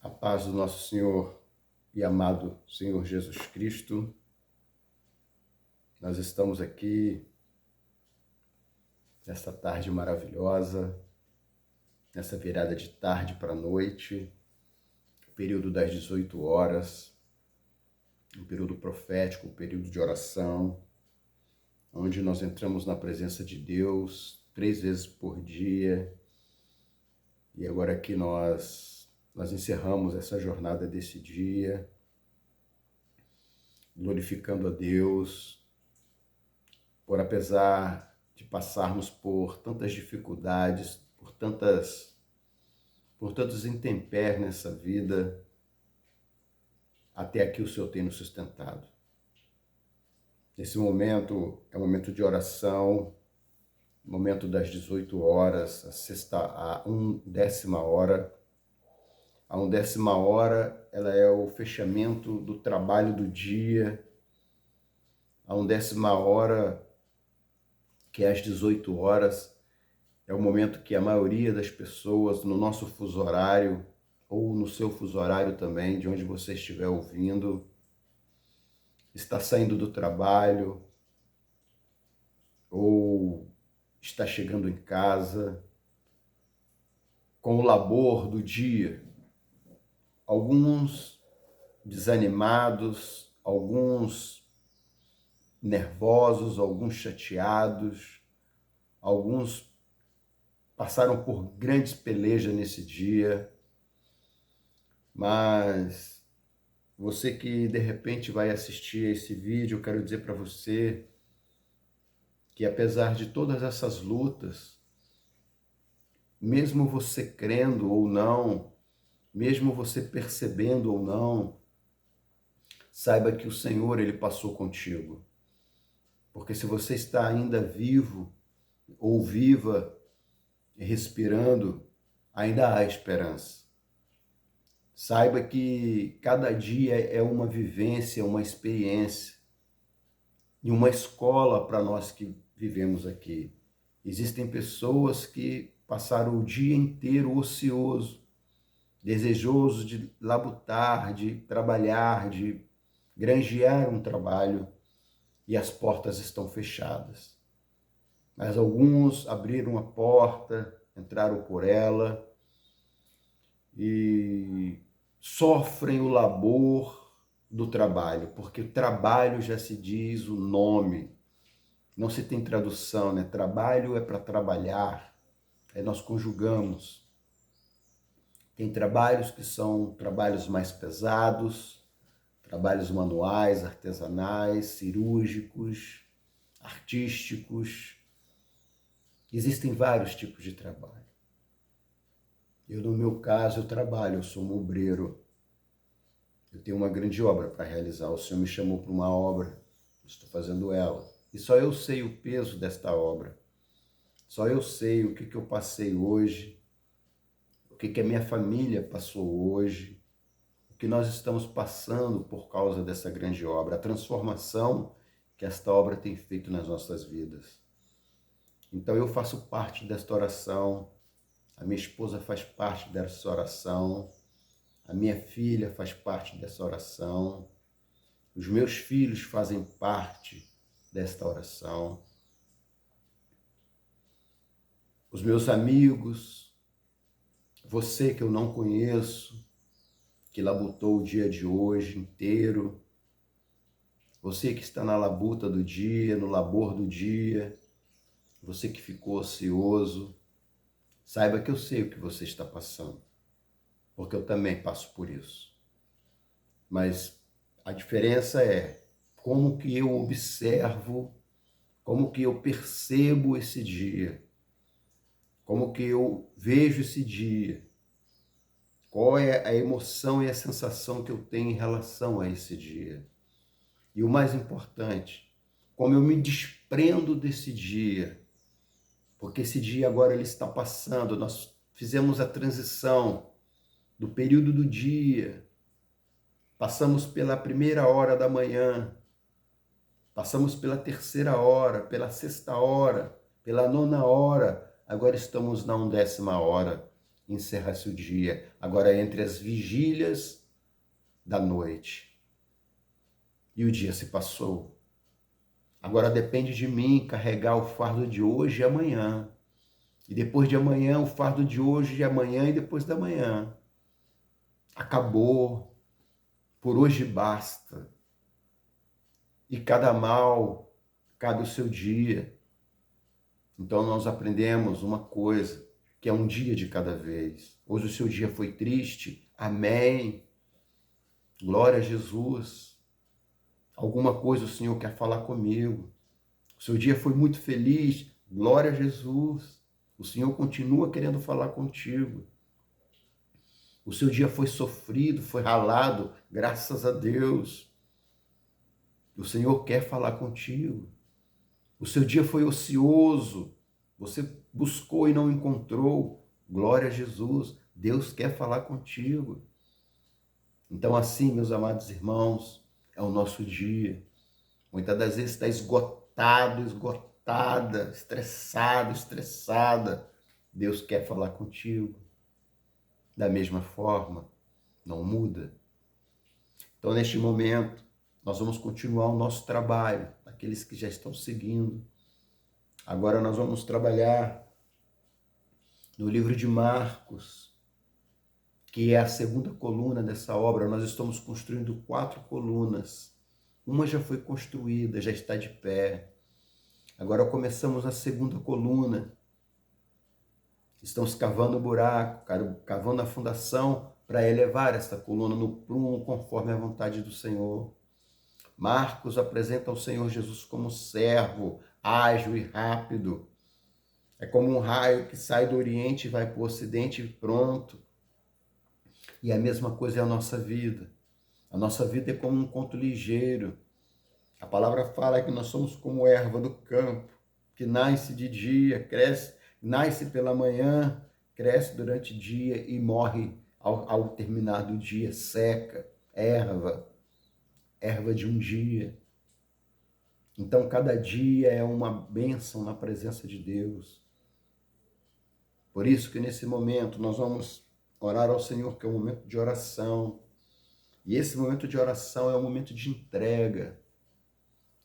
A paz do nosso Senhor e amado Senhor Jesus Cristo. Nós estamos aqui nessa tarde maravilhosa, nessa virada de tarde para noite, o período das 18 horas, um período profético, um período de oração, onde nós entramos na presença de Deus 3 vezes por dia. E agora aqui nós encerramos essa jornada desse dia, glorificando a Deus, por apesar de passarmos por tantas dificuldades, por tantos intempéries nessa vida, até aqui o Senhor tem nos sustentado. Esse momento é um momento de oração, momento das 18 horas, a 1ª hora. A 1ª hora, ela é o fechamento do trabalho do dia. A 1ª hora, que é às 18 horas, é o momento que a maioria das pessoas no nosso fuso horário, ou no seu fuso horário também, de onde você estiver ouvindo, está saindo do trabalho, ou está chegando em casa, com o labor do dia. Alguns desanimados, alguns nervosos, alguns chateados, alguns passaram por grandes pelejas nesse dia, mas você que de repente vai assistir esse vídeo, eu quero dizer para você que apesar de todas essas lutas, mesmo você crendo ou não, mesmo você percebendo ou não, saiba que o Senhor, Ele passou contigo. Porque se você está ainda vivo ou viva, respirando, ainda há esperança. Saiba que cada dia é uma vivência, uma experiência e uma escola para nós que vivemos aqui. Existem pessoas que passaram o dia inteiro ocioso, desejoso de labutar, de trabalhar, de granjear um trabalho, e as portas estão fechadas. Mas alguns abriram a porta, entraram por ela e sofrem o labor do trabalho, porque o trabalho já se diz o nome, não se tem tradução, né? Trabalho é para trabalhar, aí nós conjugamos. Tem trabalhos que são trabalhos mais pesados, trabalhos manuais, artesanais, cirúrgicos, artísticos. Existem vários tipos de trabalho. No meu caso, eu sou um obreiro. Eu tenho uma grande obra para realizar. O Senhor me chamou para uma obra, estou fazendo ela. E só eu sei o peso desta obra. Só eu sei o que eu passei hoje, o que a minha família passou hoje, o que nós estamos passando por causa dessa grande obra, a transformação que esta obra tem feito nas nossas vidas. Então eu faço parte desta oração, a minha esposa faz parte dessa oração, a minha filha faz parte dessa oração, os meus filhos fazem parte desta oração, os meus amigos, você que eu não conheço, que labutou o dia de hoje inteiro, você que está na labuta do dia, no labor do dia, você que ficou ocioso, saiba que eu sei o que você está passando, porque eu também passo por isso. Mas a diferença é como que eu observo, como que eu percebo esse dia, como que eu vejo esse dia, qual é a emoção e a sensação que eu tenho em relação a esse dia. E o mais importante, como eu me desprendo desse dia, porque esse dia agora ele está passando, nós fizemos a transição do período do dia, passamos pela 1ª hora da manhã, passamos pela 3ª hora, pela 6ª hora, pela 9ª hora, agora estamos na 1ª hora. encerra-se o dia. Agora, entre as vigílias da noite. E o dia se passou. Agora depende de mim carregar o fardo de hoje e amanhã. E depois de amanhã, o fardo de hoje e amanhã e depois da manhã. Acabou. Por hoje basta. E cada mal cabe o seu dia. Então nós aprendemos uma coisa, que é um dia de cada vez. Hoje o seu dia foi triste. Amém. Glória a Jesus. Alguma coisa o Senhor quer falar comigo. O seu dia foi muito feliz. Glória a Jesus. O Senhor continua querendo falar contigo. O seu dia foi sofrido, foi ralado. Graças a Deus. O Senhor quer falar contigo. O seu dia foi ocioso. Você buscou e não encontrou. Glória a Jesus. Deus quer falar contigo. Então assim, meus amados irmãos, é o nosso dia. Muitas das vezes está esgotado, esgotada, estressado, estressada. Deus quer falar contigo. Da mesma forma, não muda. Então, neste momento, nós vamos continuar o nosso trabalho, aqueles que já estão seguindo. Agora nós vamos trabalhar no livro de Marcos, que é a segunda coluna dessa obra. Nós estamos construindo 4 colunas. Uma já foi construída, já está de pé. Agora começamos a segunda coluna. Estamos cavando o buraco, cavando a fundação para elevar esta coluna no prumo conforme a vontade do Senhor. Marcos apresenta o Senhor Jesus como servo, ágil e rápido. É como um raio que sai do Oriente e vai para o Ocidente e pronto. E a mesma coisa é a nossa vida. A nossa vida é como um conto ligeiro. A palavra fala que nós somos como erva do campo, que nasce de dia, cresce, nasce pela manhã, cresce durante o dia e morre ao terminar do dia, seca, erva de um dia. Então, cada dia é uma bênção na presença de Deus. Por isso que nesse momento nós vamos orar ao Senhor, que é um momento de oração. E esse momento de oração é um momento de entrega.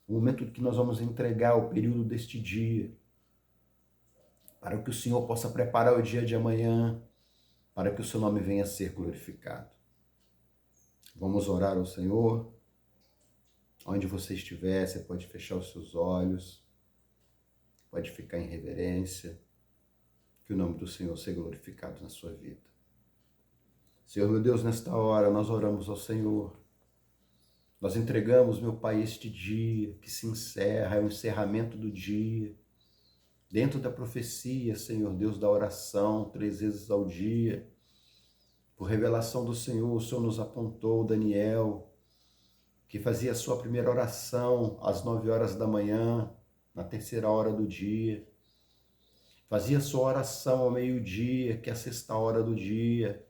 O momento que nós vamos entregar o período deste dia, para que o Senhor possa preparar o dia de amanhã, para que o seu nome venha a ser glorificado. Vamos orar ao Senhor. Onde você estiver, você pode fechar os seus olhos, pode ficar em reverência, que o nome do Senhor seja glorificado na sua vida. Senhor, meu Deus, nesta hora nós oramos ao Senhor. Nós entregamos, meu Pai, este dia que se encerra, é o encerramento do dia. Dentro da profecia, Senhor Deus, da oração, 3 vezes ao dia. Por revelação do Senhor, o Senhor nos apontou Daniel, que fazia a sua primeira oração às 9 horas da manhã, na 3ª hora do dia. Fazia a sua oração ao meio-dia, que é a 6ª hora do dia.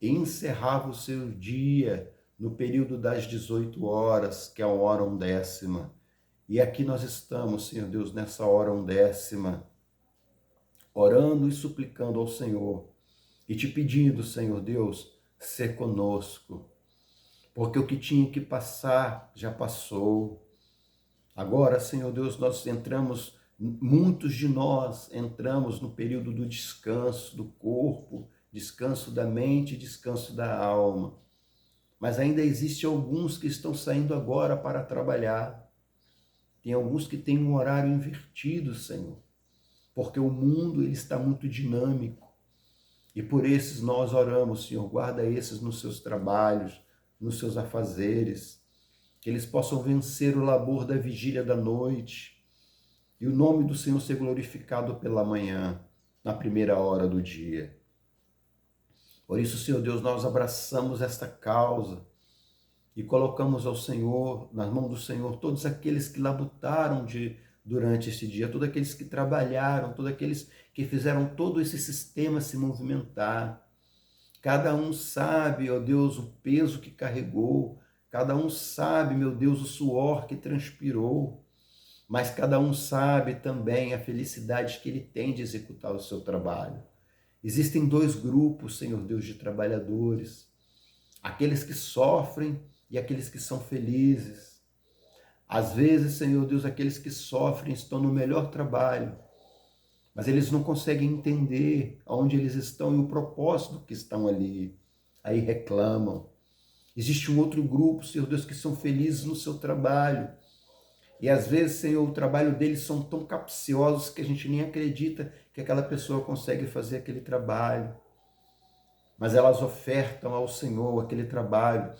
E encerrava o seu dia no período das 18 horas, que é a hora 1ª. E aqui nós estamos, Senhor Deus, nessa hora 1ª, orando e suplicando ao Senhor, e te pedindo, Senhor Deus, ser conosco, porque o que tinha que passar já passou. Agora, Senhor Deus, nós entramos, muitos de nós entramos no período do descanso do corpo, descanso da mente, descanso da alma. Mas ainda existem alguns que estão saindo agora para trabalhar. Tem alguns que têm um horário invertido, Senhor, porque o mundo ele está muito dinâmico. E por esses nós oramos, Senhor, guarda esses nos seus trabalhos, nos seus afazeres, que eles possam vencer o labor da vigília da noite, e o nome do Senhor ser glorificado pela manhã, na 1ª hora do dia. Por isso, Senhor Deus, nós abraçamos esta causa e colocamos ao Senhor, nas mãos do Senhor, todos aqueles que labutaram durante este dia, todos aqueles que trabalharam, todos aqueles que fizeram todo esse sistema se movimentar. Cada um sabe, ó Deus, o peso que carregou, cada um sabe, meu Deus, o suor que transpirou, mas cada um sabe também a felicidade que ele tem de executar o seu trabalho. Existem dois grupos, Senhor Deus, de trabalhadores. Aqueles que sofrem e aqueles que são felizes. Às vezes, Senhor Deus, aqueles que sofrem estão no melhor trabalho, mas eles não conseguem entender onde eles estão e o propósito que estão ali. Aí reclamam. Existe um outro grupo, Senhor Deus, que são felizes no seu trabalho. E às vezes, Senhor, o trabalho deles são tão capciosos que a gente nem acredita que aquela pessoa consegue fazer aquele trabalho. Mas elas ofertam ao Senhor aquele trabalho.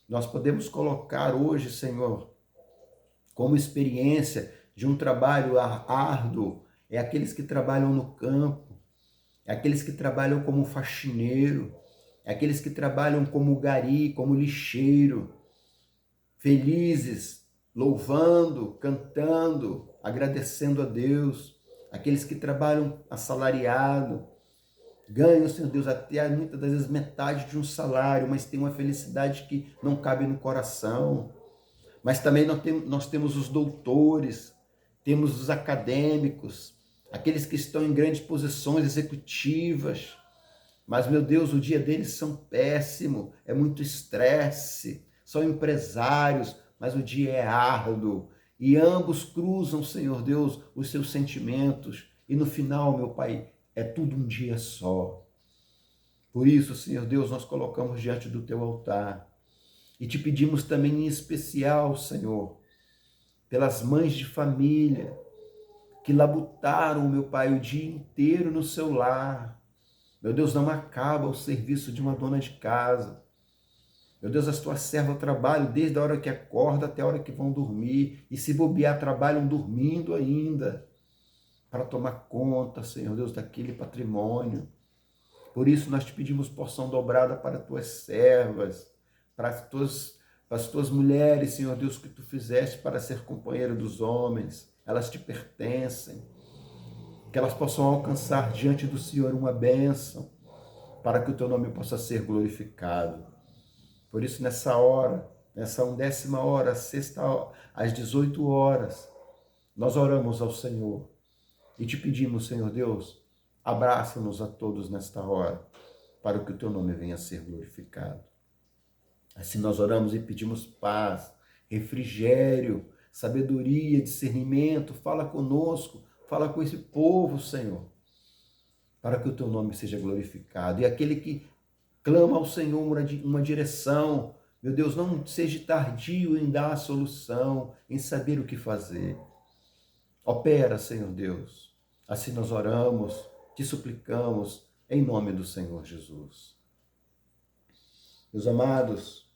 Nós podemos colocar hoje, Senhor, como experiência de um trabalho árduo, é aqueles que trabalham no campo, é aqueles que trabalham como faxineiro, é aqueles que trabalham como gari, como lixeiro, felizes, louvando, cantando, agradecendo a Deus, aqueles que trabalham assalariado, ganham, Senhor Deus, até muitas das vezes metade de um salário, mas tem uma felicidade que não cabe no coração. Mas também nós temos os doutores, temos os acadêmicos, aqueles que estão em grandes posições executivas, mas, meu Deus, o dia deles são péssimo, é muito estresse, são empresários, mas o dia é árduo. E ambos cruzam, Senhor Deus, os seus sentimentos. E no final, meu Pai, é tudo um dia só. Por isso, Senhor Deus, nós colocamos diante do teu altar. E te pedimos também em especial, Senhor, pelas mães de família que labutaram, meu Pai, o dia inteiro no seu lar. Meu Deus, não acaba o serviço de uma dona de casa. Meu Deus, as tuas servas trabalham desde a hora que acorda até a hora que vão dormir. E se bobear, trabalham dormindo ainda. Para tomar conta, Senhor Deus, daquele patrimônio. Por isso nós te pedimos porção dobrada para as tuas servas, para as tuas mulheres, Senhor Deus, que tu fizeste para ser companheira dos homens. Elas te pertencem. Que elas possam alcançar diante do Senhor uma bênção, para que o teu nome possa ser glorificado. Por isso, nessa hora, nessa 10ª hora, sexta, às 18 horas, nós oramos ao Senhor e te pedimos, Senhor Deus, abraça-nos a todos nesta hora, para que o teu nome venha a ser glorificado. Assim nós oramos e pedimos paz, refrigério, sabedoria, discernimento. Fala conosco, fala com esse povo, Senhor, para que o teu nome seja glorificado. E aquele que clama ao Senhor uma direção, meu Deus, não seja tardio em dar a solução, em saber o que fazer. Opera, Senhor Deus. Assim nós oramos, te suplicamos, em nome do Senhor Jesus. Meus amados,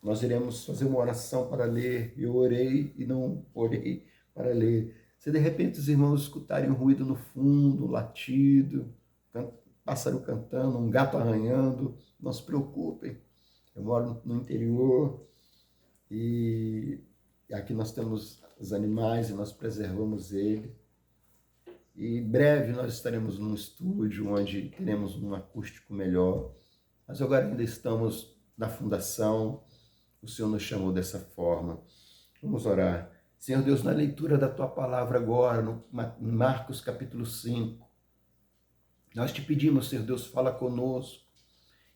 nós iremos fazer uma oração para ler. Eu orei e não orei para ler. Se de repente os irmãos escutarem um ruído no fundo, um latido, pássaro cantando, um gato arranhando, não se preocupem. Eu moro no interior e aqui nós temos os animais e nós preservamos eles. E em breve nós estaremos num estúdio onde teremos um acústico melhor. Mas agora ainda estamos na fundação. O Senhor nos chamou dessa forma. Vamos orar. Senhor Deus, na leitura da tua palavra agora, no Marcos capítulo 5, nós te pedimos, Senhor Deus, fala conosco,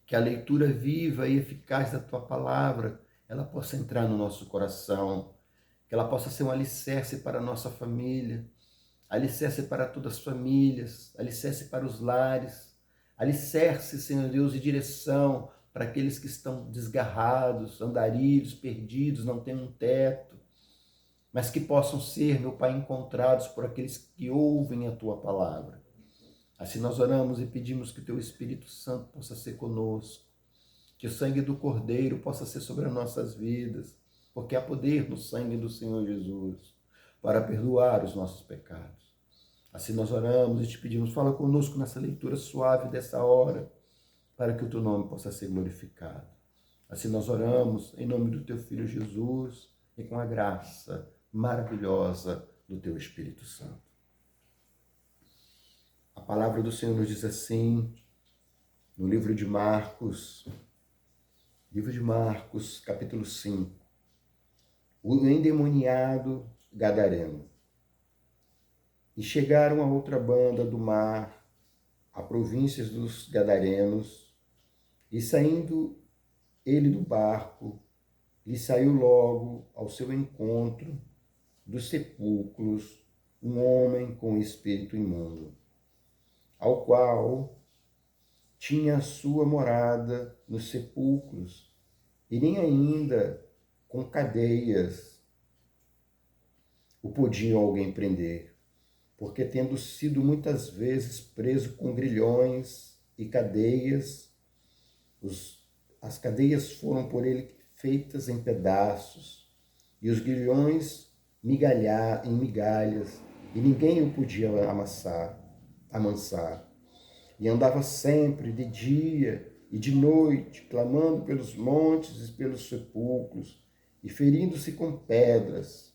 que a leitura viva e eficaz da tua palavra, ela possa entrar no nosso coração, que ela possa ser um alicerce para a nossa família, alicerce para todas as famílias, alicerce para os lares, alicerce, Senhor Deus, e direção para aqueles que estão desgarrados, andarilhos, perdidos, não têm um teto, mas que possam ser, meu Pai, encontrados por aqueles que ouvem a tua palavra. Assim nós oramos e pedimos que o teu Espírito Santo possa ser conosco, que o sangue do Cordeiro possa ser sobre as nossas vidas, porque há poder no sangue do Senhor Jesus para perdoar os nossos pecados. Assim nós oramos e te pedimos, fala conosco nessa leitura suave dessa hora, para que o teu nome possa ser glorificado. Assim nós oramos em nome do teu Filho Jesus e com a graça maravilhosa do teu Espírito Santo. A palavra do Senhor nos diz assim, no livro de Marcos, capítulo 5, o endemoniado gadareno. E chegaram a outra banda do mar, a províncias dos Gadarenos, e saindo ele do barco, lhe saiu logo ao seu encontro dos sepulcros um homem com espírito imundo, ao qual tinha a sua morada nos sepulcros, e nem ainda com cadeias o podiam alguém prender, porque tendo sido muitas vezes preso com grilhões e cadeias, as cadeias foram por ele feitas em pedaços, e os grilhões em migalhas, e ninguém o podia amansar. E andava sempre, de dia e de noite, clamando pelos montes e pelos sepulcros, e ferindo-se com pedras.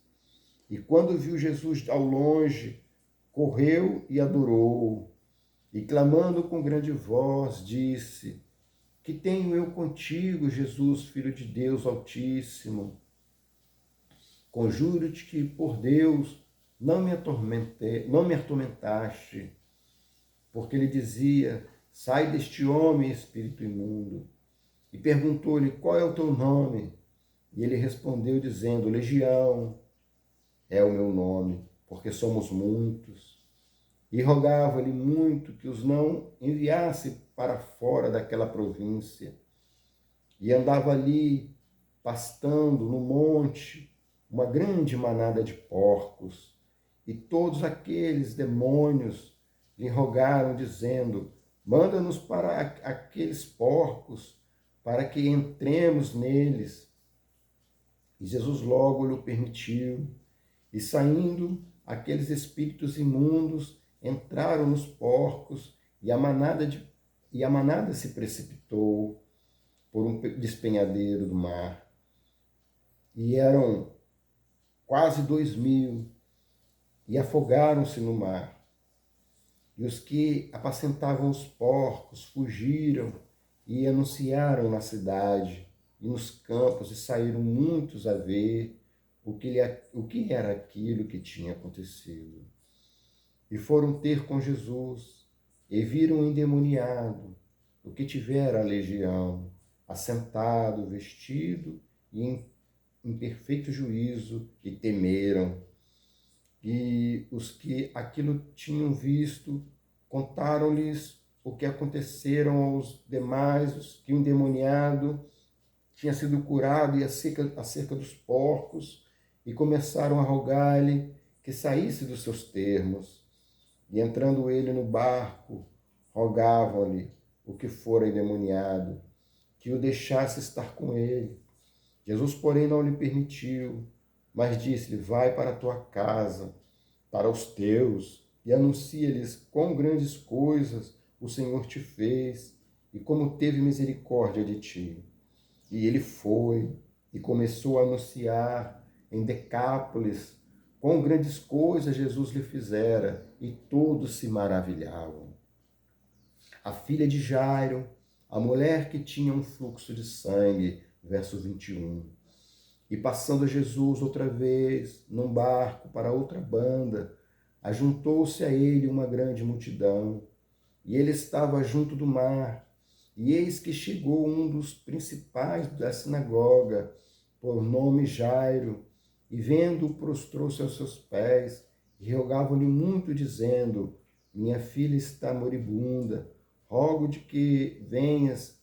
E quando viu Jesus ao longe, correu e adorou, e clamando com grande voz, disse: Que tenho eu contigo, Jesus, Filho de Deus Altíssimo? Conjuro-te que, por Deus, não me atormentaste. Porque ele dizia: Sai deste homem, espírito imundo. E perguntou-lhe: Qual é o teu nome? E ele respondeu, dizendo: Legião é o meu nome, porque somos muitos. E rogava-lhe muito que os não enviasse para fora daquela província. E andava ali, pastando no monte, uma grande manada de porcos. E todos aqueles demônios lhe rogaram, dizendo: Manda-nos para aqueles porcos, para que entremos neles. E Jesus logo lhe permitiu. E saindo, aqueles espíritos imundos entraram nos porcos, e a manada se precipitou por um despenhadeiro do mar. E eram quase 2.000, e afogaram-se no mar. E os que apacentavam os porcos fugiram e anunciaram na cidade e nos campos, e saíram muitos a ver o que era aquilo que tinha acontecido. E foram ter com Jesus, e viram o endemoniado, o que tivera a legião, assentado, vestido e em perfeito juízo, e temeram. E os que aquilo tinham visto contaram-lhes o que aconteceram aos demais, que o endemoniado tinha sido curado e acerca dos porcos, e começaram a rogar-lhe que saísse dos seus termos. E entrando ele no barco, rogavam-lhe o que fora endemoniado, que o deixasse estar com ele. Jesus, porém, não lhe permitiu, mas disse-lhe: Vai para a tua casa, para os teus, e anuncia-lhes quão grandes coisas o Senhor te fez, e como teve misericórdia de ti. E ele foi e começou a anunciar em Decápolis quão grandes coisas Jesus lhe fizera, e todos se maravilhavam. A filha de Jairo, a mulher que tinha um fluxo de sangue, verso 21. E passando Jesus outra vez num barco para outra banda, ajuntou-se a ele uma grande multidão, e ele estava junto do mar. E eis que chegou um dos principais da sinagoga, por nome Jairo, e vendo-o, prostrou-se aos seus pés, e rogava-lhe muito, dizendo: Minha filha está moribunda, rogo-te que venhas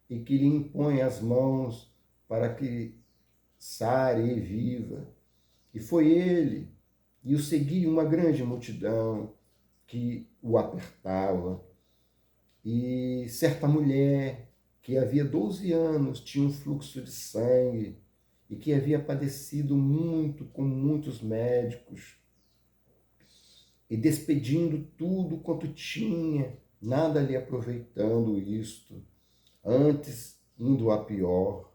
e que lhe imponha as mãos, para que sare e viva. E foi ele, e o seguia uma grande multidão que o apertava. E certa mulher, que havia 12 anos tinha um fluxo de sangue, e que havia padecido muito com muitos médicos, e despedindo tudo quanto tinha, nada lhe aproveitando isto, antes indo a pior.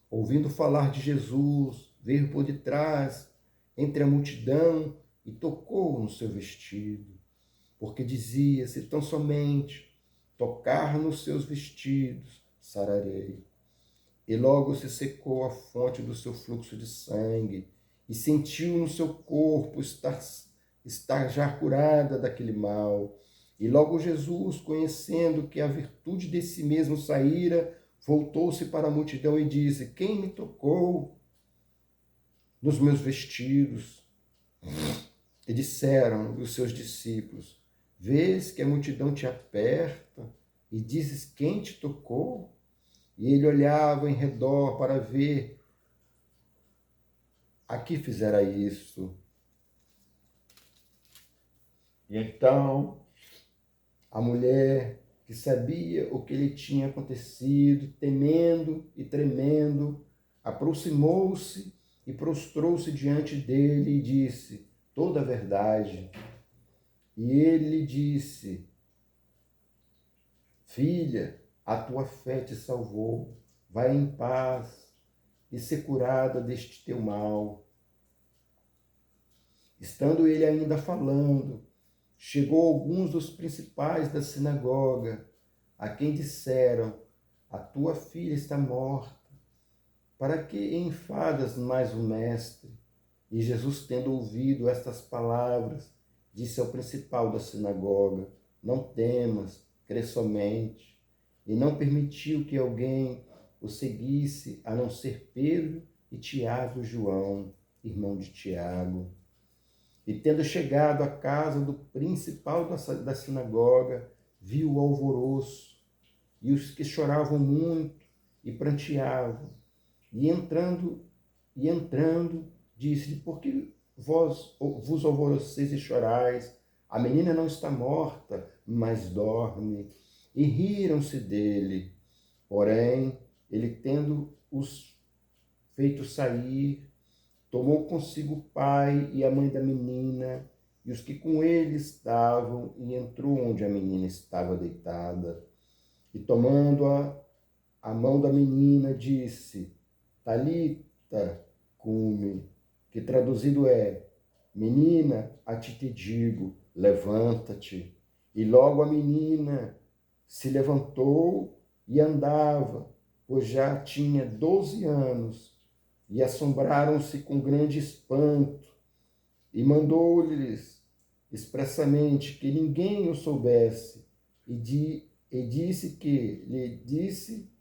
Ouvindo falar de Jesus, veio por detrás, entre a multidão, e tocou no seu vestido, porque dizia: se tão somente tocar nos seus vestidos, sararei. E logo se secou a fonte do seu fluxo de sangue, e sentiu no seu corpo estar já curada daquele mal. E logo Jesus, conhecendo que a virtude de si mesmo saíra, voltou-se para a multidão e disse: quem me tocou nos meus vestidos? E disseram os seus discípulos: vês que a multidão te aperta e dizes: quem te tocou? E ele olhava em redor para ver a que fizera isso. E então a mulher, que sabia o que lhe tinha acontecido, temendo e tremendo, aproximou-se e prostrou-se diante dele e disse toda a verdade. E ele disse: filha, a tua fé te salvou, vai em paz e ser curada deste teu mal. Estando ele ainda falando, chegou alguns dos principais da sinagoga, a quem disseram: a tua filha está morta, para que enfadas mais o mestre? E Jesus, tendo ouvido estas palavras, disse ao principal da sinagoga: não temas, crê somente. E não permitiu que alguém o seguisse, a não ser Pedro e Tiago e João, irmão de Tiago. E tendo chegado à casa do principal da sinagoga, viu o alvoroço e os que choravam muito e pranteavam. E entrando, disse-lhe: por que vos alvoroceis e chorais? A menina não está morta, mas dorme. E riram-se dele. Porém, ele, tendo-os feito sair, tomou consigo o pai e a mãe da menina e os que com ele estavam, e entrou onde a menina estava deitada. E tomando a mão da menina, disse: Talita cumi, que traduzido é: menina, a ti te digo, levanta-te. E logo a menina se levantou e andava, pois já tinha 12 anos. E assombraram-se com grande espanto, e mandou-lhes expressamente que ninguém o soubesse, e disse que lhe disse,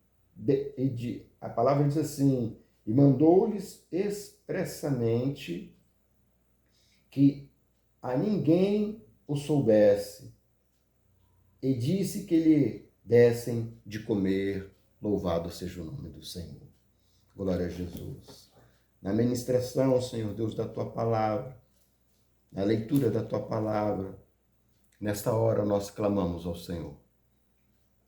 a palavra diz assim, e mandou-lhes expressamente que a ninguém o soubesse, e disse que lhe dessem de comer. Louvado seja o nome do Senhor. Glória a Jesus. Na ministração, Senhor Deus, da Tua Palavra, na leitura da Tua Palavra, nesta hora nós clamamos ao Senhor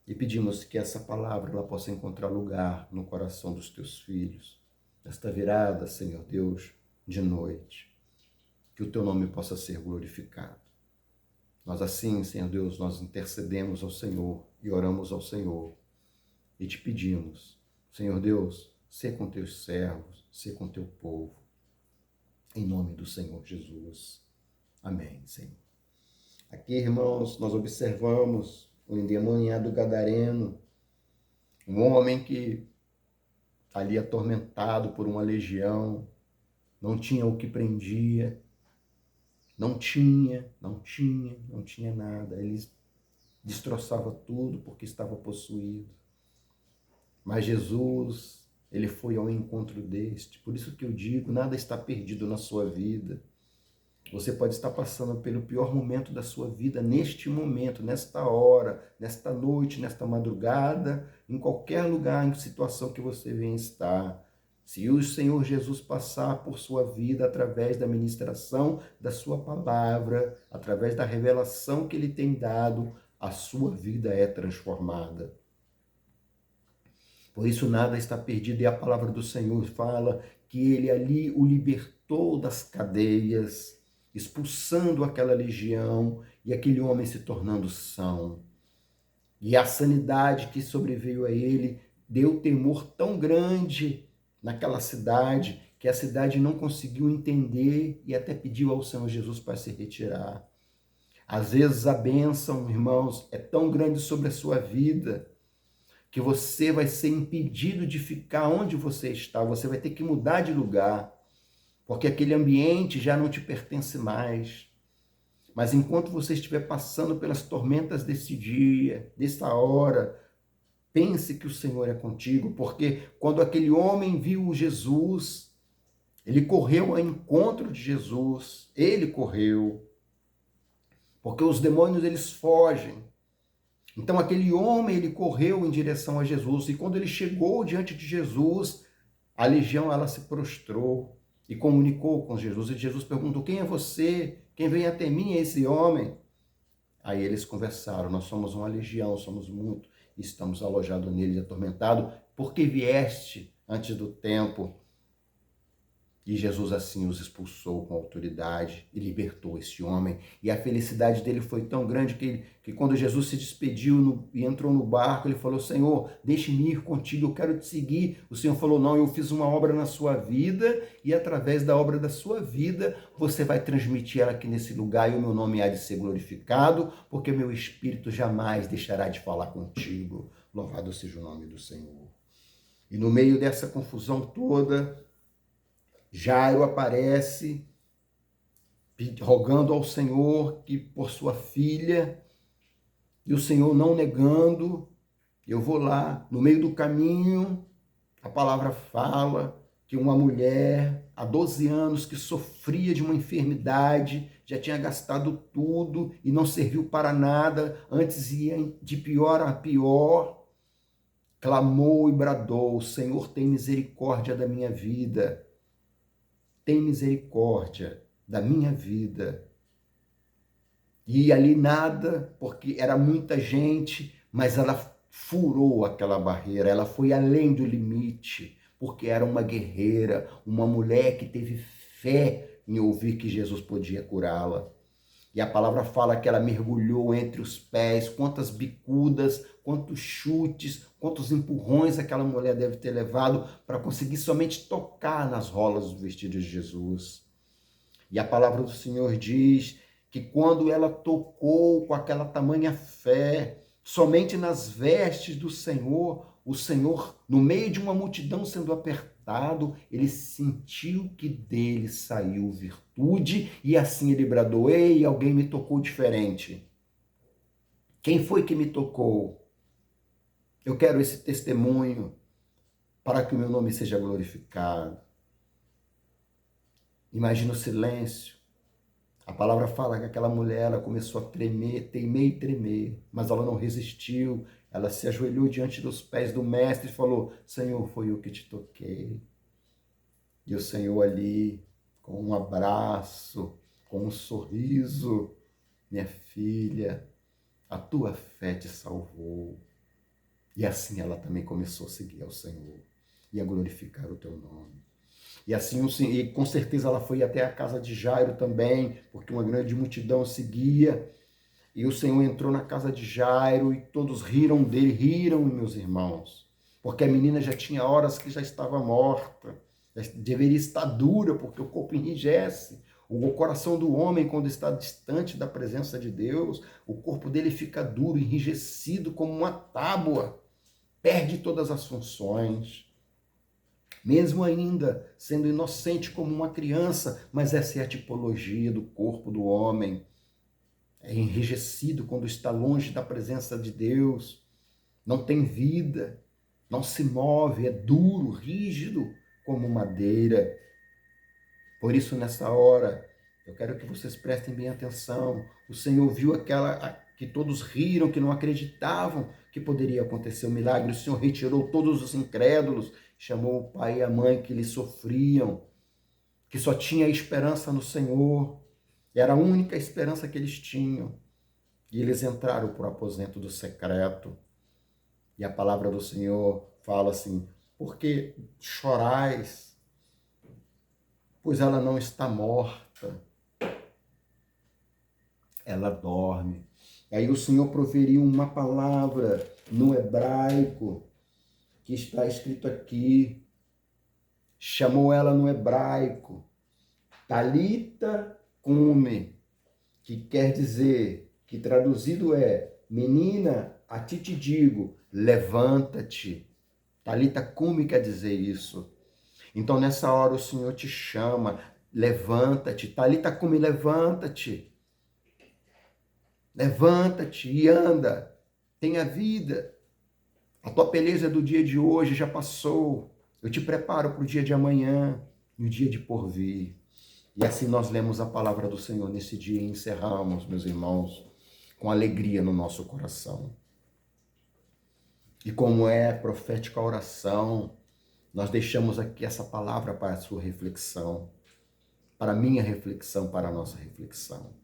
e pedimos que essa palavra ela possa encontrar lugar no coração dos Teus filhos, nesta virada, Senhor Deus, de noite, que o Teu nome possa ser glorificado. Nós assim, Senhor Deus, nós intercedemos ao Senhor e oramos ao Senhor e te pedimos, Senhor Deus, sê com teus servos, sê com teu povo. Em nome do Senhor Jesus. Amém, Senhor. Aqui, irmãos, nós observamos o endemoniado gadareno, um homem que ali atormentado por uma legião, não tinha o que prendia, não tinha nada. Ele destroçava tudo porque estava possuído. Mas Jesus, ele foi ao encontro deste. Por isso que eu digo, nada está perdido na sua vida. Você pode estar passando pelo pior momento da sua vida neste momento, nesta hora, nesta noite, nesta madrugada, em qualquer lugar, em situação que você venha estar. Se o Senhor Jesus passar por sua vida através da ministração da sua palavra, através da revelação que ele tem dado, a sua vida é transformada. Por isso nada está perdido, e a palavra do Senhor fala que ele ali o libertou das cadeias, expulsando aquela legião e aquele homem se tornando são. E a sanidade que sobreveio a ele deu temor tão grande naquela cidade que a cidade não conseguiu entender e até pediu ao Senhor Jesus para se retirar. Às vezes a bênção, irmãos, é tão grande sobre a sua vida que você vai ser impedido de ficar onde você está, você vai ter que mudar de lugar, porque aquele ambiente já não te pertence mais. Mas enquanto você estiver passando pelas tormentas desse dia, dessa hora, pense que o Senhor é contigo, porque quando aquele homem viu Jesus, ele correu ao encontro de Jesus, ele correu, porque os demônios eles fogem. Então aquele homem ele correu em direção a Jesus e quando ele chegou diante de Jesus, a legião ela se prostrou e comunicou com Jesus. E Jesus perguntou: quem é você? Quem vem até mim é esse homem? Aí eles conversaram: nós somos uma legião, somos muito, estamos alojados nele, atormentados, porque vieste antes do tempo. E Jesus assim os expulsou com autoridade e libertou esse homem. E a felicidade dele foi tão grande que quando Jesus se despediu e entrou no barco, ele falou: Senhor, deixe-me ir contigo, eu quero te seguir. O Senhor falou: não, eu fiz uma obra na sua vida e através da obra da sua vida, você vai transmitir ela aqui nesse lugar e o meu nome há de ser glorificado, porque o meu Espírito jamais deixará de falar contigo. Louvado seja o nome do Senhor. E no meio dessa confusão toda, Jairo aparece rogando ao Senhor que por sua filha, e o Senhor não negando, eu vou lá. No meio do caminho, a palavra fala que uma mulher, há 12 anos, que sofria de uma enfermidade, já tinha gastado tudo e não serviu para nada, antes ia de pior a pior, clamou e bradou: Senhor, tem misericórdia da minha vida. Tem misericórdia da minha vida. E ali nada, porque era muita gente, mas ela furou aquela barreira, ela foi além do limite, porque era uma guerreira, uma mulher que teve fé em ouvir que Jesus podia curá-la. E a palavra fala que ela mergulhou entre os pés, quantas bicudas, quantos chutes, quantos empurrões aquela mulher deve ter levado para conseguir somente tocar nas rolas do vestido de Jesus. E a palavra do Senhor diz que quando ela tocou com aquela tamanha fé, somente nas vestes do Senhor, o Senhor, no meio de uma multidão sendo apertado, ele sentiu que dele saiu virtude e assim ele bradou: ei, alguém me tocou diferente. Quem foi que me tocou? Eu quero esse testemunho para que o meu nome seja glorificado. Imagina o silêncio. A palavra fala que aquela mulher ela começou a tremer, temer e tremer, mas ela não resistiu. Ela se ajoelhou diante dos pés do mestre e falou: Senhor, foi eu que te toquei. E o Senhor ali, com um abraço, com um sorriso: minha filha, a tua fé te salvou. E assim ela também começou a seguir ao Senhor e a glorificar o teu nome. E assim, e com certeza ela foi até a casa de Jairo também, porque uma grande multidão seguia. E o Senhor entrou na casa de Jairo e todos riram dele, riram, meus irmãos, porque a menina já tinha horas que já estava morta, já deveria estar dura, porque o corpo enrijece. O coração do homem, quando está distante da presença de Deus, o corpo dele fica duro, enrijecido como uma tábua, perde todas as funções. Mesmo ainda sendo inocente como uma criança, mas essa é a tipologia do corpo do homem. É enrijecido quando está longe da presença de Deus, não tem vida, não se move, é duro, rígido como madeira. Por isso, nessa hora, eu quero que vocês prestem bem atenção. O Senhor viu aquela que todos riram, que não acreditavam que poderia acontecer o milagre. O Senhor retirou todos os incrédulos, chamou o pai e a mãe que lhe sofriam, que só tinha esperança no Senhor. Era a única esperança que eles tinham. E eles entraram para o aposento do secreto. E a palavra do Senhor fala assim: por que chorais? Pois ela não está morta, ela dorme. Aí o Senhor proferiu uma palavra no hebraico, que está escrito aqui, chamou ela no hebraico, Talita Cume, que quer dizer, que traduzido é: menina, a ti te digo, levanta-te. Talita Cume quer dizer isso. Então nessa hora o Senhor te chama, levanta-te. Talita Cume, levanta-te. Levanta-te e anda. Tenha vida. A tua peleja do dia de hoje já passou. Eu te preparo para o dia de amanhã e o dia de porvir. E assim nós lemos a palavra do Senhor nesse dia e encerramos, meus irmãos, com alegria no nosso coração. E como é profética a oração, nós deixamos aqui essa palavra para a sua reflexão, para a minha reflexão, para a nossa reflexão.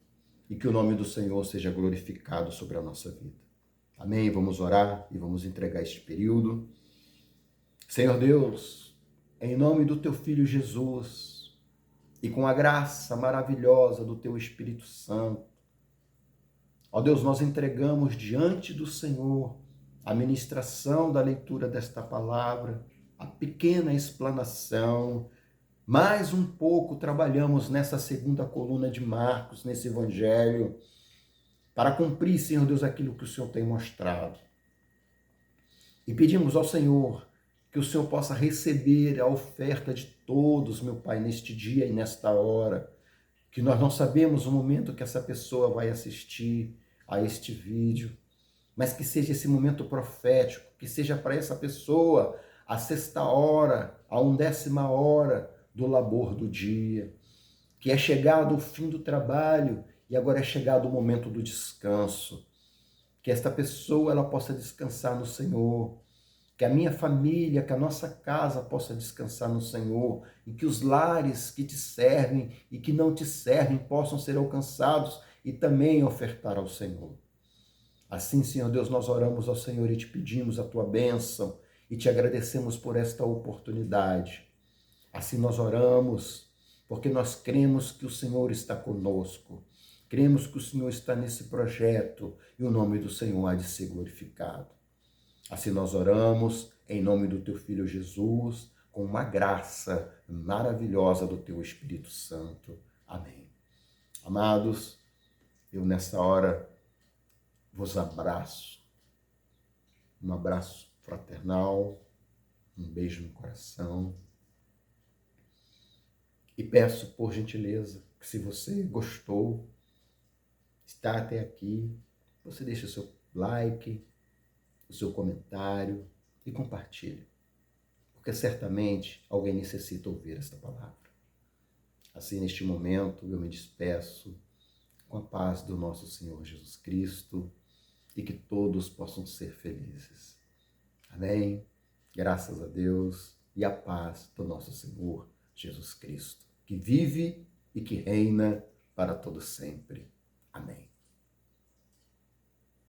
E que o nome do Senhor seja glorificado sobre a nossa vida. Amém? Vamos orar e vamos entregar este período. Senhor Deus, em nome do teu Filho Jesus e com a graça maravilhosa do teu Espírito Santo, ó Deus, nós entregamos diante do Senhor a ministração da leitura desta palavra, a pequena explanação. Mais um pouco trabalhamos nessa segunda coluna de Marcos, nesse evangelho, para cumprir, Senhor Deus, aquilo que o Senhor tem mostrado. E pedimos ao Senhor que o Senhor possa receber a oferta de todos, meu Pai, neste dia e nesta hora, que nós não sabemos o momento que essa pessoa vai assistir a este vídeo, mas que seja esse momento profético, que seja para essa pessoa a 6ª hora, a 11ª hora do labor do dia, que é chegado o fim do trabalho e agora é chegado o momento do descanso. Que esta pessoa ela possa descansar no Senhor, que a minha família, que a nossa casa possa descansar no Senhor e que os lares que te servem e que não te servem possam ser alcançados e também ofertar ao Senhor. Assim, Senhor Deus, nós oramos ao Senhor e te pedimos a tua bênção e te agradecemos por esta oportunidade. Assim nós oramos, porque nós cremos que o Senhor está conosco, cremos que o Senhor está nesse projeto e o nome do Senhor há de ser glorificado. Assim nós oramos em nome do teu Filho Jesus, com uma graça maravilhosa do teu Espírito Santo. Amém. Amados, eu nessa hora vos abraço, um abraço fraternal, um beijo no coração. E peço, por gentileza, que se você gostou, está até aqui, você deixe o seu like, o seu comentário e compartilhe. Porque certamente alguém necessita ouvir esta palavra. Assim, neste momento, eu me despeço com a paz do nosso Senhor Jesus Cristo e que todos possam ser felizes. Amém? Graças a Deus e a paz do nosso Senhor Jesus Cristo, que vive e que reina para todo sempre. Amém.